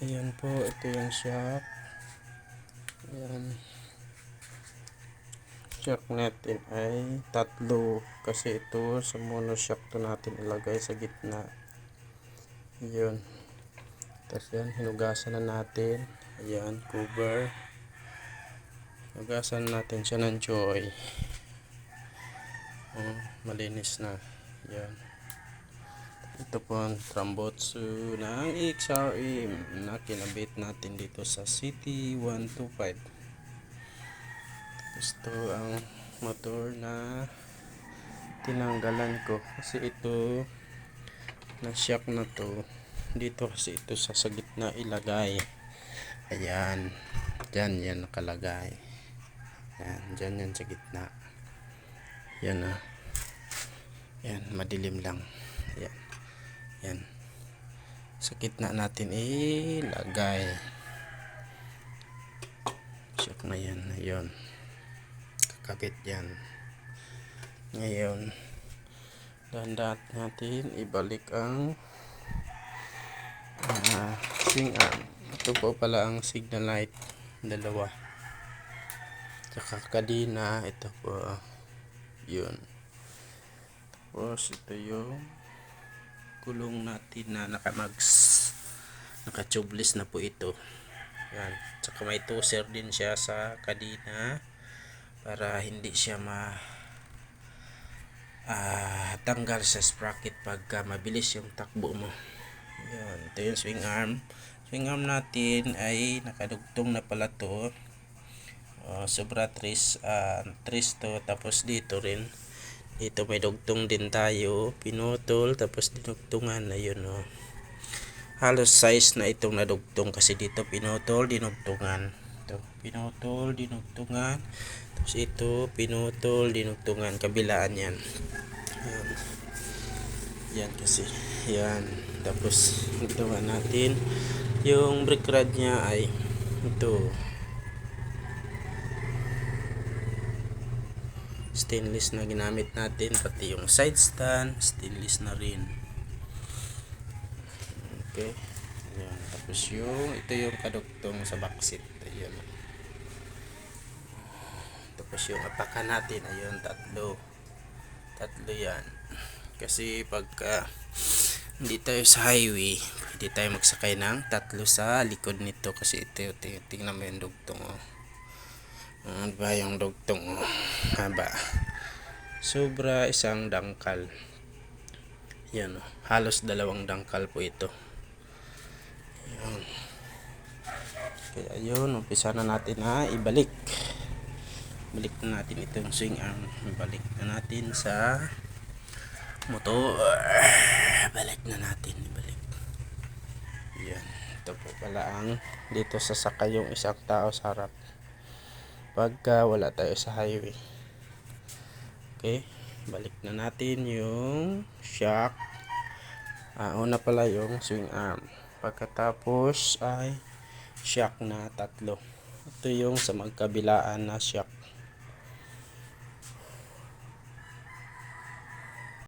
Ayan po, ito yung shock. Ayan. Shock natin ay tatlo. Kasi ito sa mono shock to natin ilagay sa gitna. Ayan. Tapos yan, hinugasan na natin. Ayan, cover. Hinugasan natin siya ng Joy. Malinis na. Ayan. Ito po ang Trambotsu ng XRM na kinabit natin dito sa CT125. Ito ang motor na tinanggalan ko kasi ito na shock na to dito, kasi ito sa gitna ilagay. Ayan, dyan yan nakalagay. Ayan, dyan yan sa gitna. Yan yan, madilim lang. Ayan, yan sa gitna natin ilagay. Shock na yan. Ayun, kakabit yan. Ngayon dahan-dahan natin ibalik ang swing arm. Ito po pala ang signal light, dalawa, tsaka kadina. Ito po yun. Tapos ito yung gulong natin na naka-tubeless na po ito. Yan, tsaka may toser din siya sa kadina para hindi siya tanggal sa sprocket pagka mabilis yung takbo mo. Yan, ito yung swing arm. Swing arm natin ay nakadugtong na pala to. Sobra 3 to. Tapos dito rin, dito may dugtong din tayo, pinutol tapos dinugtungan. Ayun halos size na itong nadugtong kasi dito pinutol, dinugtungan. Ito pinutol, dinugtungan. Tapos ito pinutol, dinugtungan, kabilaan yan. Ayan. Yan kasi yan. Tapos ginawa natin yung brake rod nya ay ito stainless na ginamit natin, pati yung side stand stainless na rin. Okay, ayan. Tapos ito yung kadugtong sa backseat. Ayan. Tapos yung apakan natin, ayun, tatlo yan. Kasi pagka hindi tayo sa highway, hindi tayo magsakay ng tatlo sa likod nito kasi ito tingnan mo yung dugtong. Diba yung dugtong haba, sobra, isang dangkal. Yan halos dalawang dangkal po ito. Yan. Kaya yun, umpisa na natin ibalik na natin itong swing arm. Ibalik na natin sa motor. Ibalik. Yan, ito po pala ang dito sasakay yung isang tao sa harap pagka wala tayo sa highway. Okay, balik na natin yung shock. Una pala yung swing arm, pagkatapos ay shock na tatlo. Ito yung sa magkabilaan na shock.